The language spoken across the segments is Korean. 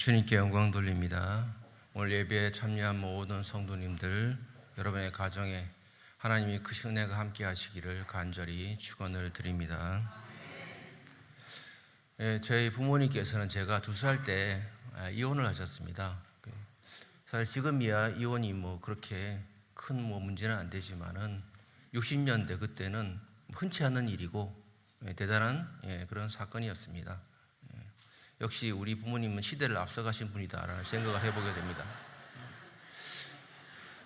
주님께 영광 돌립니다. 오늘 예배에 참여한 모든 성도님들, 여러분의 가정에 하나님이 크신 은혜가 함께 하시기를 간절히 축원을 드립니다. 저희 부모님께서는 제가 2살 때 이혼을 하셨습니다. 사실 지금이야 이혼이 그렇게 큰 문제는 안 되지만은 60년대 그때는 흔치 않은 일이고 대단한 그런 사건이었습니다. 역시 우리 부모님은 시대를 앞서가신 분이다라는 생각을 해보게 됩니다.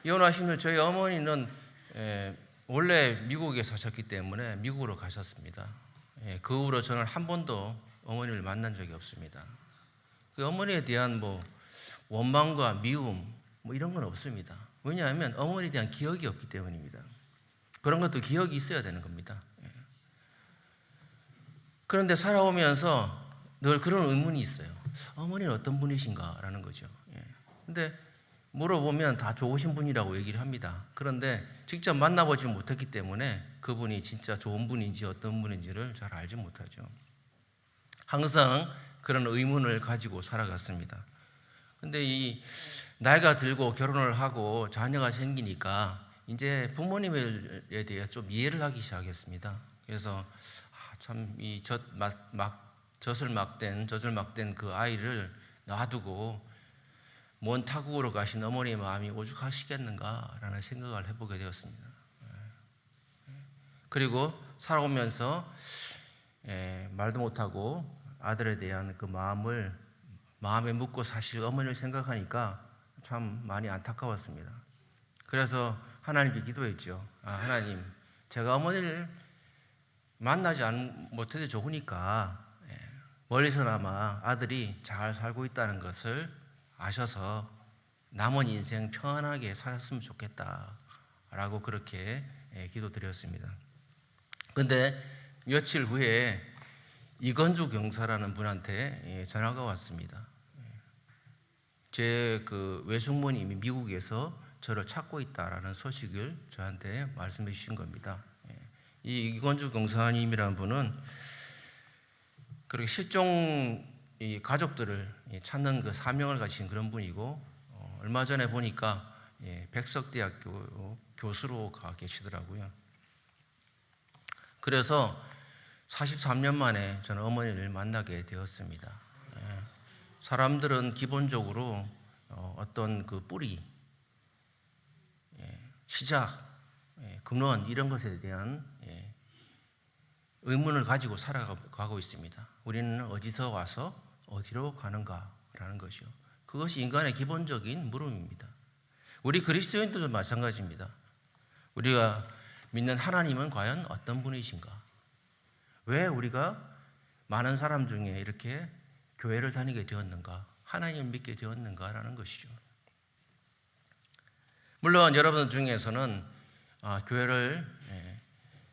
이혼하신 후 저희 어머니는 원래 미국에 사셨기 때문에 미국으로 가셨습니다. 그 후로 저는 한 번도 어머니를 만난 적이 없습니다. 그 어머니에 대한 원망과 미움 이런 건 없습니다. 왜냐하면 어머니에 대한 기억이 없기 때문입니다. 그런 것도 기억이 있어야 되는 겁니다. 그런데 살아오면서 늘 그런 의문이 있어요. 어머니는 어떤 분이신가? 라는 거죠. 근데 물어보면 다 좋으신 분이라고 얘기를 합니다. 그런데 직접 만나보지 못했기 때문에 그분이 진짜 좋은 분인지 어떤 분인지를 잘 알지 못하죠. 항상 그런 의문을 가지고 살아갔습니다. 근데 이 나이가 들고 결혼을 하고 자녀가 생기니까 이제 부모님에 대해 좀 이해를 하기 시작했습니다. 그래서 참 이 젖을 막된 그 아이를 놔두고 먼 타국으로 가신 어머니의 마음이 오죽하시겠는가라는 생각을 해보게 되었습니다. 그리고 살아오면서 말도 못하고 아들에 대한 그 마음에 묻고 사실 어머니를 생각하니까 참 많이 안타까웠습니다. 그래서 하나님께 기도했죠. 하나님, 제가 어머니를 만나지 못해도 좋으니까 멀리서나마 아들이 잘 살고 있다는 것을 아셔서 남은 인생 편안하게 살았으면 좋겠다라고 그렇게 기도드렸습니다. 그런데 며칠 후에 이건주 경사라는 분한테 전화가 왔습니다. 제 그 외숙모님이 미국에서 저를 찾고 있다라는 소식을 저한테 말씀해 주신 겁니다. 이 이건주 경사님이라는 분은 그렇게 실종 가족들을 찾는 그 사명을 가진 그런 분이고 얼마 전에 보니까 백석대학교 교수로 가 계시더라고요. 그래서 43년 만에 저는 어머니를 만나게 되었습니다. 사람들은 기본적으로 어떤 그 뿌리, 시작, 근원 이런 것에 대한 의문을 가지고 살아가고 있습니다. 우리는 어디서 와서 어디로 가는가라는 것이요. 그것이 인간의 기본적인 물음입니다. 우리 그리스도인들도 마찬가지입니다. 우리가 믿는 하나님은 과연 어떤 분이신가? 왜 우리가 많은 사람 중에 이렇게 교회를 다니게 되었는가? 하나님을 믿게 되었는가라는 것이죠. 물론 여러분 중에서는 교회를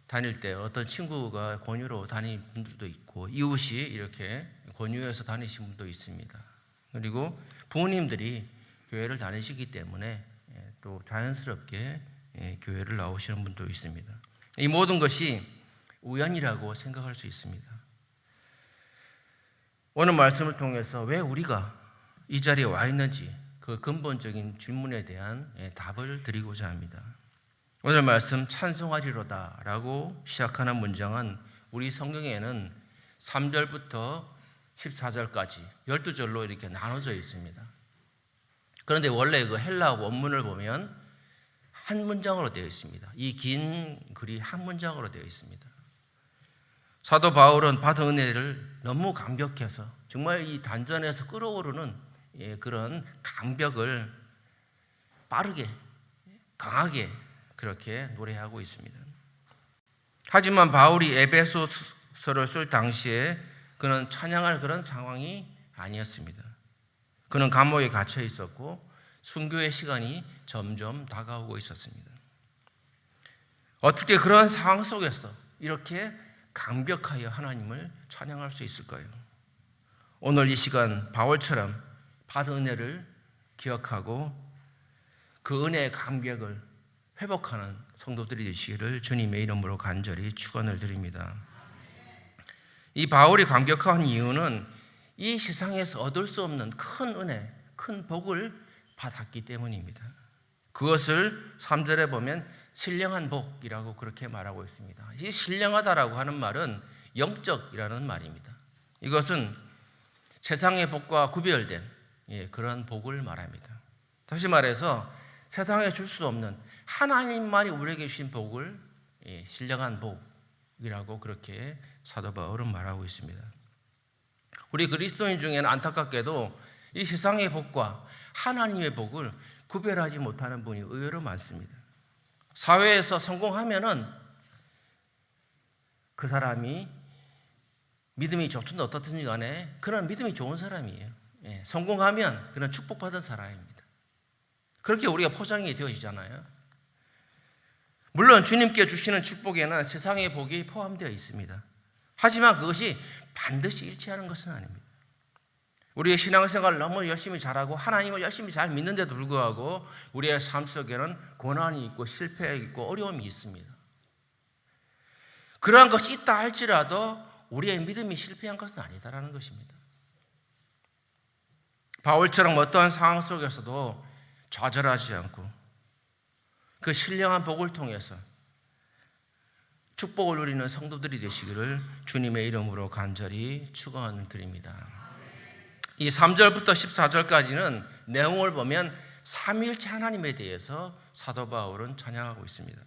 다닐 때 어떤 친구가 권유로 다니는 분들도 있고 이웃이 이렇게 권유해서 다니신 분도 있습니다. 그리고 부모님들이 교회를 다니시기 때문에 또 자연스럽게 교회를 나오시는 분도 있습니다. 이 모든 것이 우연이라고 생각할 수 있습니다. 오늘 말씀을 통해서 왜 우리가 이 자리에 와 있는지 그 근본적인 질문에 대한 답을 드리고자 합니다. 오늘 말씀 찬송하리로다 라고 시작하는 문장은 우리 성경에는 3절부터 14절까지 12절로 이렇게 나눠져 있습니다. 그런데 원래 그 헬라 원문을 보면 한 문장으로 되어 있습니다. 이 긴 글이 한 문장으로 되어 있습니다. 사도 바울은 받은 은혜를 너무 감격해서 정말 이 단전에서 끓어오르는 그런 감격을 빠르게 강하게 그렇게 노래하고 있습니다. 하지만 바울이 에베소서를 쓸 당시에 그는 찬양할 그런 상황이 아니었습니다. 그는 감옥에 갇혀 있었고 순교의 시간이 점점 다가오고 있었습니다. 어떻게 그런 상황 속에서 이렇게 강력하여 하나님을 찬양할 수 있을까요? 오늘 이 시간 바울처럼 받은 은혜를 기억하고 그 은혜의 감격을 회복하는 성도들이 되시기를 주님의 이름으로 간절히 축원을 드립니다. 이 바울이 감격한 이유는 이 세상에서 얻을 수 없는 큰 은혜, 큰 복을 받았기 때문입니다. 그것을 3절에 보면 신령한 복이라고 그렇게 말하고 있습니다. 이 신령하다라고 하는 말은 영적이라는 말입니다. 이것은 세상의 복과 구별된 그런 복을 말합니다. 다시 말해서 세상에 줄 수 없는 하나님만이 우리에게 주신 복을 신령한 복이라고 그렇게 사도 바울은 말하고 있습니다. 우리 그리스도인 중에는 안타깝게도 이 세상의 복과 하나님의 복을 구별하지 못하는 분이 의외로 많습니다. 사회에서 성공하면은 그 사람이 믿음이 좋든 어떻든지 간에 그런 믿음이 좋은 사람이에요. 성공하면 그런 축복받은 사람입니다. 그렇게 우리가 포장이 되어지잖아요. 물론 주님께 주시는 축복에는 세상의 복이 포함되어 있습니다. 하지만 그것이 반드시 일치하는 것은 아닙니다. 우리의 신앙생활을 너무 열심히 잘하고 하나님을 열심히 잘 믿는데도 불구하고 우리의 삶 속에는 고난이 있고 실패가 있고 어려움이 있습니다. 그러한 것이 있다 할지라도 우리의 믿음이 실패한 것은 아니다라는 것입니다. 바울처럼 어떠한 상황 속에서도 좌절하지 않고 그 신령한 복을 통해서 축복을 누리는 성도들이 되시기를 주님의 이름으로 간절히 축원드립니다. 이 3절부터 14절까지는 내용을 보면 삼위일체 하나님에 대해서 사도 바울은 찬양하고 있습니다.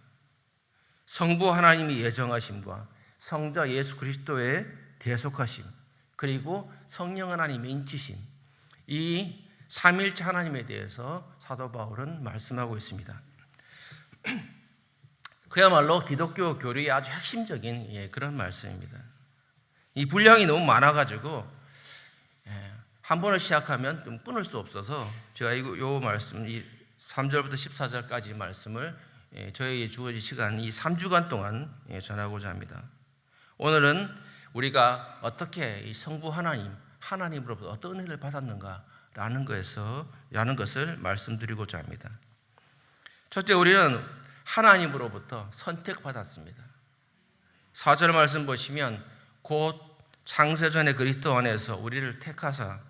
성부 하나님이 예정하심과 성자 예수 그리스도의 대속하심, 그리고 성령 하나님의 인치심, 이 삼위일체 하나님에 대해서 사도 바울은 말씀하고 있습니다. 그야말로 기독교 교리의 아주 핵심적인 그런 말씀입니다. 이 분량이 너무 많아가지고 한 번을 시작하면 좀 끊을 수 없어서 제가 이 말씀, 이 3절부터 14절까지 말씀을 저에게 주어진 시간 이 3주간 동안 전하고자 합니다. 오늘은 우리가 어떻게 이 성부 하나님으로부터 어떤 은혜를 받았는가라는 것을 말씀드리고자 합니다. 첫째, 우리는 하나님으로부터 선택받았습니다. 4절 말씀 보시면 곧 창세전에 그리스도 안에서 우리를 택하사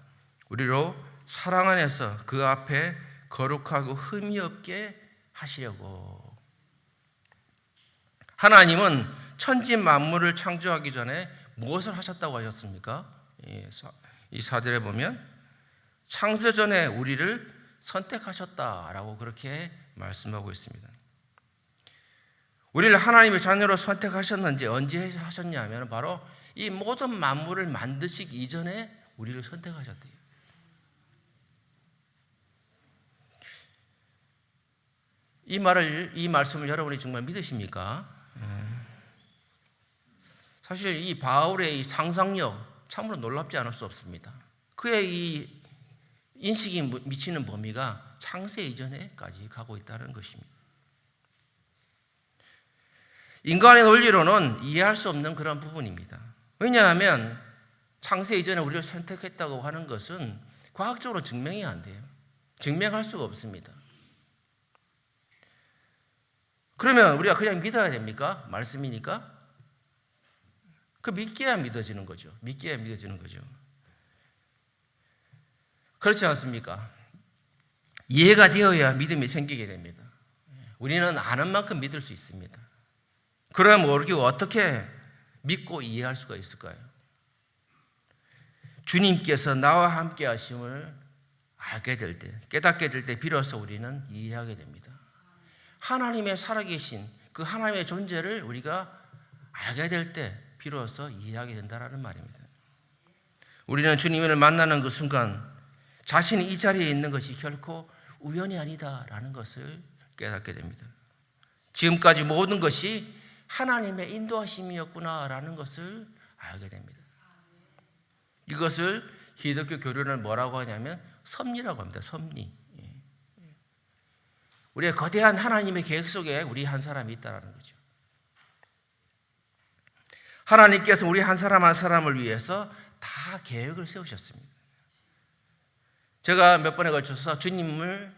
우리로 사랑 안에서 그 앞에 거룩하고 흠이 없게 하시려고. 하나님은 천지 만물을 창조하기 전에 무엇을 하셨다고 하셨습니까? 이 4절에 보면 창세전에 우리를 선택하셨다라고 그렇게 말씀하고 있습니다. 우리를 하나님의 자녀로 선택하셨는지 언제 하셨냐면 바로 이 모든 만물을 만드시기 이전에 우리를 선택하셨대요. 이 말씀을 여러분이 정말 믿으십니까? 사실 이 바울의 이 상상력 참으로 놀랍지 않을 수 없습니다. 그의 이 인식이 미치는 범위가 창세 이전에까지 가고 있다는 것입니다. 인간의 논리로는 이해할 수 없는 그런 부분입니다. 왜냐하면 창세 이전에 우리를 선택했다고 하는 것은 과학적으로 증명이 안 돼요. 증명할 수가 없습니다. 그러면 우리가 그냥 믿어야 됩니까? 말씀이니까? 그 믿겨야 믿어지는 거죠. 믿겨야 믿어지는 거죠. 그렇지 않습니까? 이해가 되어야 믿음이 생기게 됩니다. 우리는 아는 만큼 믿을 수 있습니다. 그러면 우리가 어떻게 믿고 이해할 수가 있을까요? 주님께서 나와 함께 하심을 알게 될 때, 깨닫게 될 때 비로소 우리는 이해하게 됩니다. 하나님의 살아계신 그 하나님의 존재를 우리가 알게 될 때 비로소 이해하게 된다는 말입니다. 우리는 주님을 만나는 그 순간 자신이 이 자리에 있는 것이 결코 우연이 아니다라는 것을 깨닫게 됩니다. 지금까지 모든 것이 하나님의 인도하심이었구나라는 것을 알게 됩니다. 이것을 기독교 교리는 뭐라고 하냐면 섭리라고 합니다. 섭리. 우리의 거대한 하나님의 계획 속에 우리 한 사람이 있다는 거죠. 하나님께서 우리 한 사람 한 사람을 위해서 다 계획을 세우셨습니다. 제가 몇 번에 걸쳐서 주님을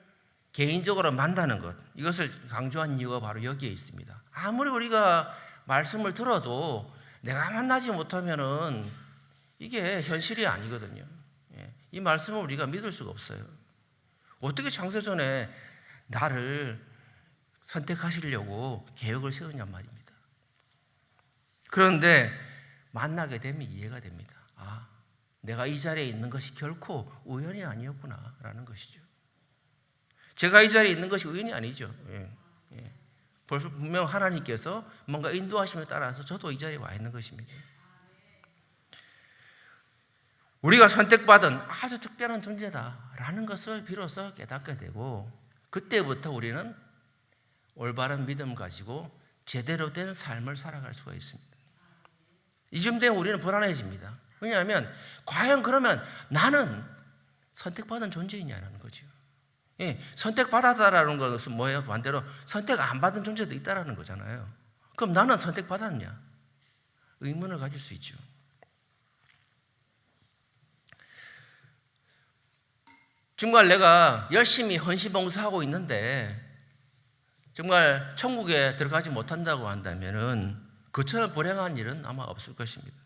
개인적으로 만나는 것, 이것을 강조한 이유가 바로 여기에 있습니다. 아무리 우리가 말씀을 들어도 내가 만나지 못하면은 이게 현실이 아니거든요. 이 말씀을 우리가 믿을 수가 없어요. 어떻게 창세전에 나를 선택하시려고 계획을 세우냔 말입니다. 그런데 만나게 되면 이해가 됩니다. 아, 내가 이 자리에 있는 것이 결코 우연이 아니었구나라는 것이죠. 제가 이 자리에 있는 것이 우연이 아니죠. 벌써 분명 하나님께서 뭔가 인도하심에 따라서 저도 이 자리에 와 있는 것입니다. 우리가 선택받은 아주 특별한 존재다라는 것을 비로소 깨닫게 되고, 그때부터 우리는 올바른 믿음 가지고 제대로 된 삶을 살아갈 수가 있습니다. 이쯤 되면 우리는 불안해집니다. 왜냐하면 과연 그러면 나는 선택받은 존재이냐는 거죠. 선택받았다라는 것은 뭐예요? 반대로 선택 안 받은 존재도 있다라는 거잖아요. 그럼 나는 선택받았냐? 의문을 가질 수 있죠. 정말 내가 열심히 헌신봉사하고 있는데 정말 천국에 들어가지 못한다고 한다면은 그처럼 불행한 일은 아마 없을 것입니다.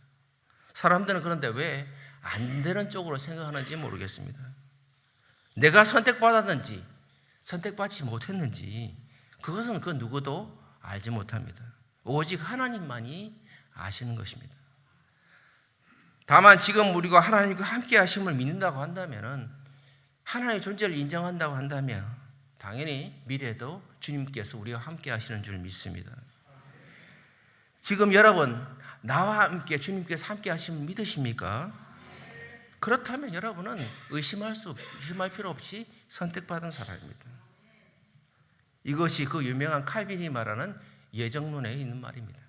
사람들은 그런데 왜 안 되는 쪽으로 생각하는지 모르겠습니다. 내가 선택받았는지 선택받지 못했는지 그것은 그 누구도 알지 못합니다. 오직 하나님만이 아시는 것입니다. 다만 지금 우리가 하나님과 함께 하심을 믿는다고 한다면은, 하나님의 존재를 인정한다고 한다면 당연히 미래에도 주님께서 우리와 함께 하시는 줄 믿습니다. 지금 여러분 나와 함께 주님께서 함께 하심을 믿으십니까? 그렇다면 여러분은 의심할 필요 없이 선택받은 사람입니다. 이것이 그 유명한 칼빈이 말하는 예정론에 있는 말입니다.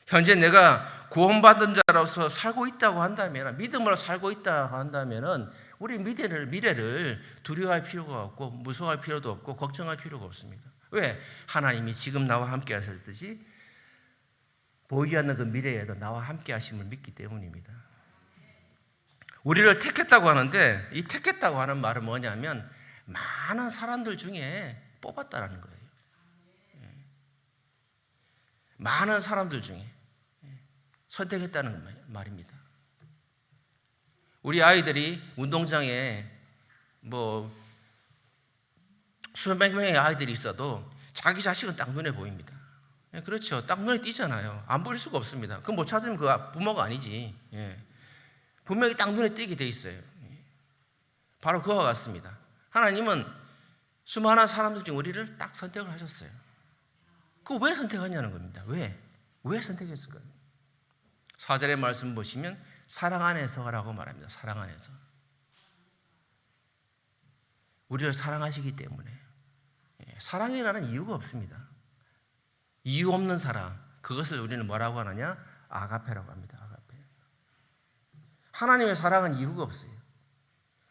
현재 내가 구원받은 자로서 살고 있다고 한다면, 믿음으로 살고 있다고 한다면 우리 미래를 두려워할 필요가 없고 무서워할 필요도 없고 걱정할 필요가 없습니다. 왜? 하나님이 지금 나와 함께 하셨듯이 보이지 않는 그 미래에도 나와 함께 하심을 믿기 때문입니다. 우리를 택했다고 하는데, 이 택했다고 하는 말은 뭐냐면 많은 사람들 중에 뽑았다라는 거예요. 많은 사람들 중에 선택했다는 말입니다. 우리 아이들이 운동장에 수백 명의 아이들이 있어도 자기 자식은 딱 눈에 보입니다. 그렇죠. 딱 눈에 띄잖아요. 안 보일 수가 없습니다. 그럼 못 찾으면 그 부모가 아니지. 분명히 딱 눈에 띄게 돼 있어요. 바로 그와 같습니다. 하나님은 수많은 사람들 중 우리를 딱 선택을 하셨어요. 그거 왜 선택하냐는 겁니다. 왜 선택했을까요? 4절의 말씀 보시면 사랑 안에서라고 말합니다. 사랑 안에서. 우리를 사랑하시기 때문에. 사랑이라는 이유가 없습니다. 이유 없는 사랑, 그것을 우리는 뭐라고 하느냐? 아가페라고 합니다. 아가페. 하나님의 사랑은 이유가 없어요.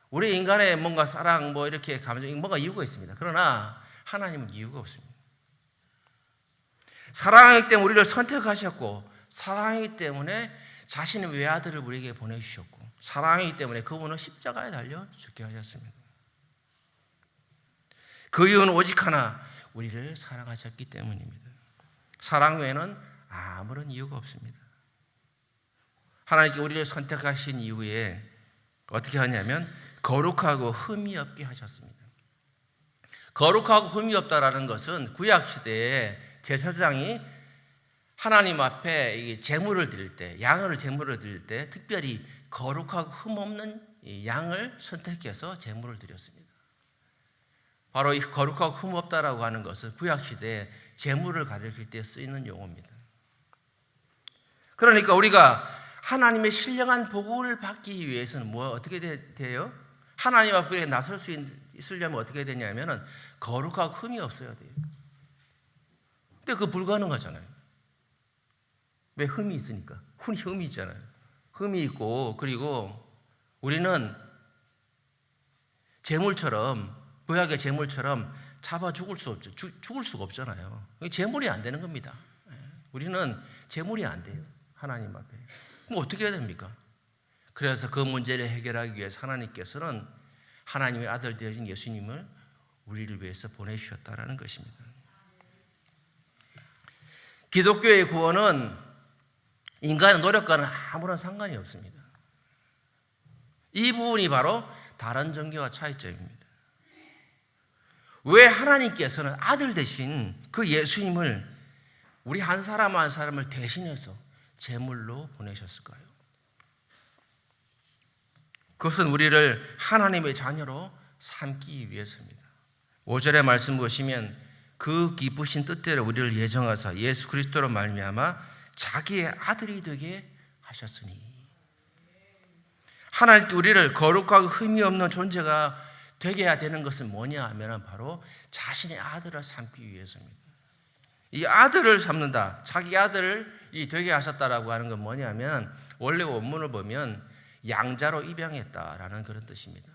우리 인간의 뭔가 사랑, 이렇게 감정이 뭔가 이유가 있습니다. 그러나 하나님은 이유가 없습니다. 사랑하기 때문에 우리를 선택하셨고, 사랑하기 때문에 자신의 외아들을 우리에게 보내주셨고, 사랑하기 때문에 그분은 십자가에 달려 죽게 하셨습니다. 그 이유는 오직 하나, 우리를 사랑하셨기 때문입니다. 사랑 외에는 아무런 이유가 없습니다. 하나님께 우리를 선택하신 이후에 어떻게 하냐면 거룩하고 흠이 없게 하셨습니다. 거룩하고 흠이 없다라는 것은 구약시대에 제사장이 하나님 앞에 제물을 드릴 때, 양을 제물을 드릴 때 특별히 거룩하고 흠 없는 양을 선택해서 제물을 드렸습니다. 바로 이 거룩하고 흠 없다라고 하는 것은 구약시대에 제물을 가리킬 때 쓰이는 용어입니다. 그러니까 우리가 하나님의 신령한 복을 받기 위해서는 어떻게 돼요? 하나님 앞에 나설 수 있으려면 어떻게 되냐면 거룩하고 흠이 없어야 돼요. 근데 그거 불가능하잖아요. 왜? 흠이 있으니까. 흠이 있잖아요. 흠이 있고, 그리고 우리는 재물처럼, 구약의 재물처럼 잡아 죽을 수 없죠. 죽을 수가 없잖아요. 재물이 안 되는 겁니다. 우리는 재물이 안 돼요. 하나님 앞에. 그럼 어떻게 해야 됩니까? 그래서 그 문제를 해결하기 위해서 하나님께서는 하나님의 아들 되어진 예수님을 우리를 위해서 보내주셨다라는 것입니다. 기독교의 구원은 인간의 노력과는 아무런 상관이 없습니다. 이 부분이 바로 다른 종교와 차이점입니다. 왜 하나님께서는 아들 대신 그 예수님을 우리 한 사람 한 사람을 대신해서 제물로 보내셨을까요? 그것은 우리를 하나님의 자녀로 삼기 위해서입니다. 5절의 말씀 보시면 그 기쁘신 뜻대로 우리를 예정하사 예수 그리스도로 말미암아 자기의 아들이 되게 하셨으니, 하나님께 우리를 거룩하고 흠이 없는 존재가 되게 해야 되는 것은 뭐냐 하면 바로 자신의 아들을 삼기 위해서입니다. 이 아들을 삼는다, 자기 아들이 되게 하셨다라고 하는 건 뭐냐면 원래 원문을 보면 양자로 입양했다라는 그런 뜻입니다.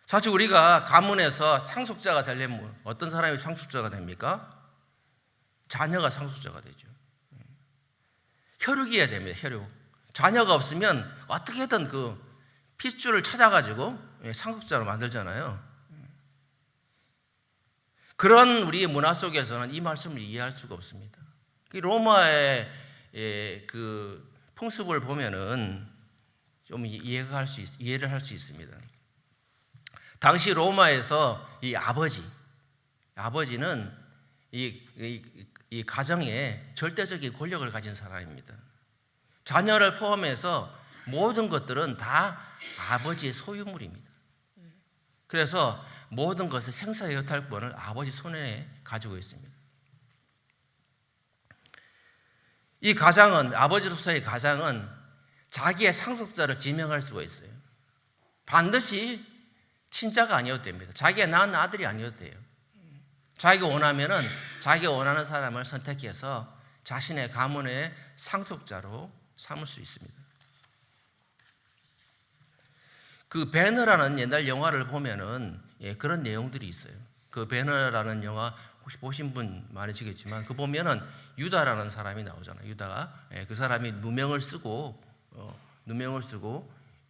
사실 우리가 가문에서 상속자가 되려면 어떤 사람이 상속자가 됩니까? 자녀가 상속자가 되죠. 혈육이어야 됩니다. 혈육. 자녀가 없으면 어떻게든 그 핏줄을 찾아가지고 상속자로 만들잖아요. 그런 우리의 문화 속에서는 이 말씀을 이해할 수가 없습니다. 로마의 그 풍습을 보면은 좀 이해를 할 수 있습니다. 당시 로마에서 이 아버지는 이 가정에 절대적인 권력을 가진 사람입니다. 자녀를 포함해서 모든 것들은 다 아버지의 소유물입니다. 그래서 모든 것의 생사여탈권을 아버지 손에 가지고 있습니다. 이 가장은, 아버지로서의 가장은 자기의 상속자를 지명할 수가 있어요. 반드시 친자가 아니어도 됩니다. 자기가 낳은 아들이 아니어도 돼요. 자기가 원하면은 자기가 원하는 사람을 선택해서 자신의 가문의 상속자로 삼을 수 있습니다. 그 배너라는 옛날 영화를 보면은 그런 내용들이 있어요. 그 배너라는 영화 혹시 보신 분 많으시겠지만 그 보면은 유다라는 사람이 나오잖아요. 유다가 그 사람이 누명을 쓰고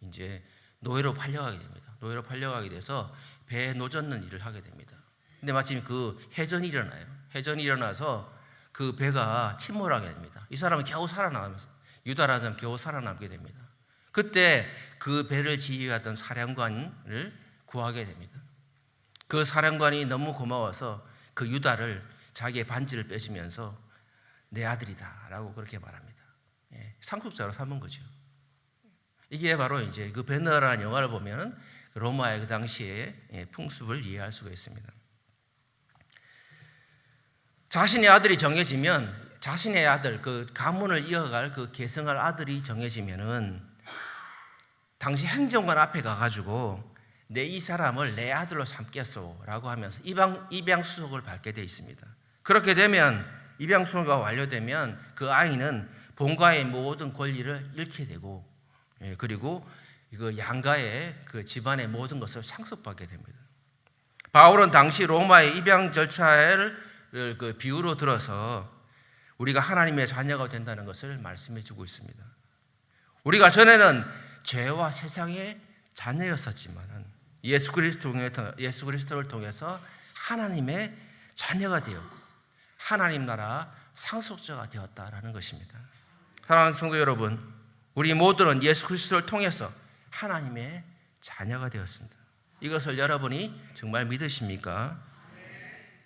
이제 노예로 팔려가게 됩니다. 노예로 팔려가게 돼서 배에 노젓는 일을 하게 됩니다. 근데 마침 그 해전이 일어나요. 해전이 일어나서 그 배가 침몰하게 됩니다. 이 사람은 겨우 살아남으면서, 유다라는 사람은 겨우 살아남게 됩니다. 그때 그 배를 지휘하던 사령관을 구하게 됩니다. 그 사령관이 너무 고마워서 그 유다를 자기의 반지를 빼주면서 내 아들이다 라고 그렇게 말합니다. 상속자로 삼은 거죠. 이게 바로 이제 그 베너라는 영화를 보면 로마의 그 당시의 풍습을 이해할 수가 있습니다. 자신의 아들이 정해지면, 자신의 아들, 그 가문을 이어갈 그 계승할 아들이 정해지면은 당시 행정관 앞에 가가지고 내 이 사람을 내 아들로 삼겠소라고 하면서 입양 수속을 받게 되어 있습니다. 그렇게 되면 입양 수속가 완료되면 그 아이는 본가의 모든 권리를 잃게 되고, 그리고 그 양가의 그 집안의 모든 것을 상속받게 됩니다. 바울은 당시 로마의 입양 절차를 그 비유로 들어서 우리가 하나님의 자녀가 된다는 것을 말씀해 주고 있습니다. 우리가 전에는 죄와 세상의 자녀였었지만 예수 그리스도를 통해서 하나님의 자녀가 되었고 하나님 나라 상속자가 되었다라는 것입니다. 사랑하는 성도 여러분, 우리 모두는 예수 그리스도를 통해서 하나님의 자녀가 되었습니다. 이것을 여러분이 정말 믿으십니까?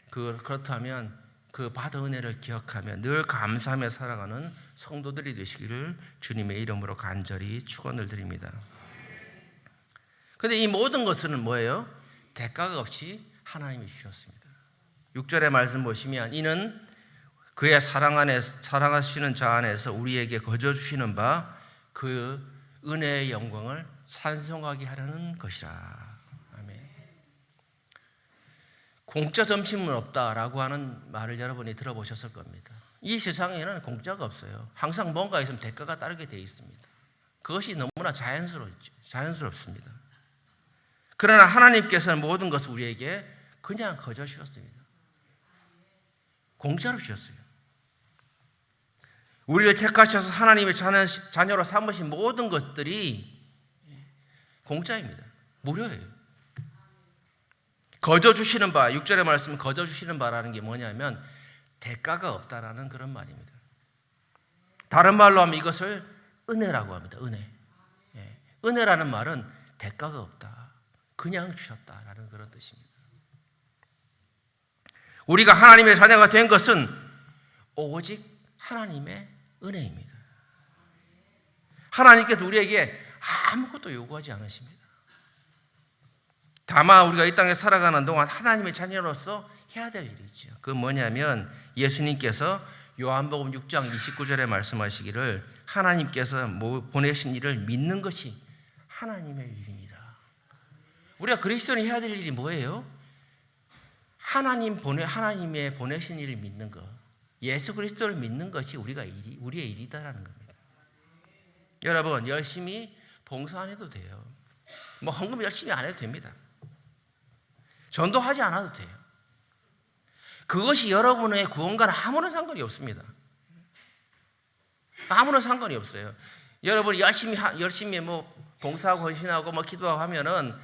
그렇다면 그 받은 은혜를 기억하며 늘 감사하며 살아가는 성도들이 되시기를 주님의 이름으로 간절히 축원을 드립니다. 그런데 이 모든 것은 뭐예요? 대가가 없이 하나님이 주셨습니다. 6절의 말씀 보시면 이는 그의 사랑하시는 자 안에서 우리에게 거저 주시는 바 그 은혜의 영광을 찬송하게 하려는 것이라. 아멘. 공짜 점심은 없다라고 하는 말을 여러분이 들어보셨을 겁니다. 이 세상에는 공짜가 없어요. 항상 뭔가 있으면 대가가 따르게 되어 있습니다. 그것이 너무나 자연스럽습니다. 그러나 하나님께서는 모든 것을 우리에게 그냥 거저 주셨습니다. 공짜로 주셨어요. 우리를 택하셔서 하나님의 자녀로 삼으신 모든 것들이 공짜입니다. 무료예요. 거저 주시는 바, 6절의 말씀은 거저 주시는 바라는 게 뭐냐면 대가가 없다라는 그런 말입니다. 다른 말로 하면 이것을 은혜라고 합니다. 은혜. 은혜라는 말은 대가가 없다. 그냥 주셨다라는 그런 뜻입니다. 우리가 하나님의 자녀가 된 것은 오직 하나님의 은혜입니다. 하나님께서 우리에게 아무것도 요구하지 않으십니다. 다만 우리가 이 땅에 살아가는 동안 하나님의 자녀로서 해야 될 일이 있죠. 그건 뭐냐면 예수님께서 요한복음 6장 29절에 말씀하시기를 하나님께서 보내신 일을 믿는 것이 하나님의 일이니라. 우리가 그리스도인이 해야 될 일이 뭐예요? 하나님의 보내신 일을 믿는 것, 예수 그리스도를 믿는 것이 우리의 일이다라는 겁니다. 여러분, 열심히 봉사 안 해도 돼요. 뭐 헌금 열심히 안 해도 됩니다. 전도하지 않아도 돼요. 그것이 여러분의 구원과는 아무런 상관이 없습니다. 아무런 상관이 없어요. 여러분 열심히 뭐 봉사하고 헌신하고 뭐 기도하고 하면은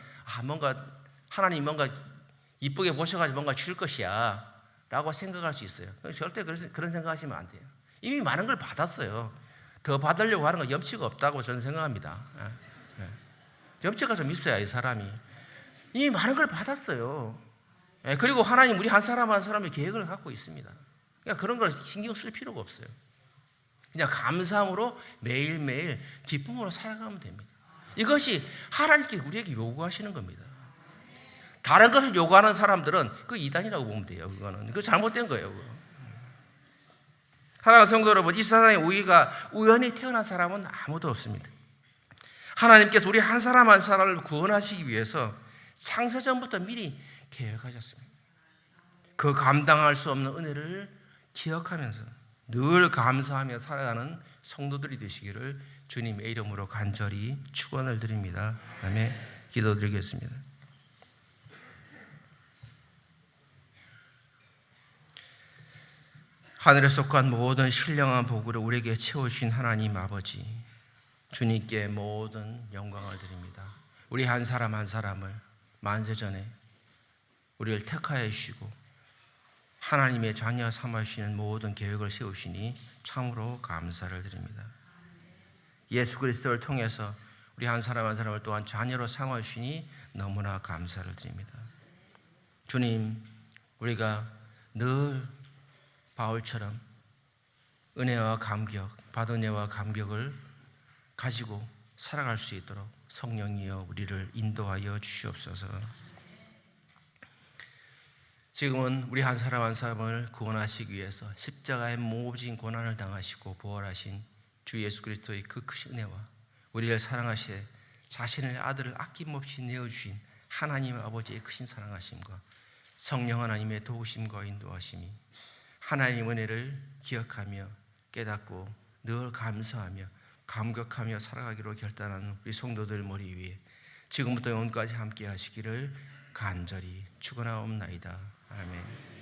뭔가 하나님 뭔가 이쁘게 보셔가지고 뭔가 줄 것이야 라고 생각할 수 있어요. 절대 그런 생각하시면 안 돼요. 이미 많은 걸 받았어요. 더 받으려고 하는 건 염치가 없다고 저는 생각합니다. 염치가 좀 있어야 이 사람이. 이미 많은 걸 받았어요. 그리고 하나님 우리 한 사람 한 사람의 계획을 갖고 있습니다. 그러니까 그런 걸 신경 쓸 필요가 없어요. 그냥 감사함으로 매일매일 기쁨으로 살아가면 됩니다. 이것이 하나님께 우리에게 요구하시는 겁니다. 다른 것을 요구하는 사람들은 그 이단이라고 보면 돼요. 그거 잘못된 거예요. 사랑하는 성도 여러분, 이 세상에 우리가 우연히 태어난 사람은 아무도 없습니다. 하나님께서 우리 한 사람 한 사람을 구원하시기 위해서 창세전부터 미리 계획하셨습니다. 그 감당할 수 없는 은혜를 기억하면서 늘 감사하며 살아가는 성도들이 되시기를 주님의 이름으로 간절히 축원을 드립니다. 아멘. 기도드리겠습니다. 하늘에 속한 모든 신령한 복으로 우리에게 채우신 하나님 아버지, 주님께 모든 영광을 드립니다. 우리 한 사람 한 사람을 만세전에 우리를 택하여 주시고 하나님의 자녀 삼으시는 모든 계획을 세우시니 참으로 감사를 드립니다. 예수 그리스도를 통해서 우리 한 사람 한 사람을 또한 자녀로 삼으시니 너무나 감사를 드립니다. 주님, 우리가 늘 바울처럼 은혜와 감격, 받은혜와 감격을 가지고 살아갈 수 있도록 성령이여 우리를 인도하여 주시옵소서. 지금은 우리 한 사람 한 사람을 구원하시기 위해서 십자가의 모진 고난을 당하시고 부활하신 주 예수 그리스도의 그 크신 은혜와 우리를 사랑하시되 자신의 아들을 아낌없이 내어주신 하나님 아버지의 크신 사랑하심과 성령 하나님의 도우심과 인도하심이 하나님 은혜를 기억하며 깨닫고 늘 감사하며 감격하며 살아가기로 결단하는 우리 성도들 머리 위에 지금부터 영원까지 함께 하시기를 간절히 축원하옵나이다. 아멘.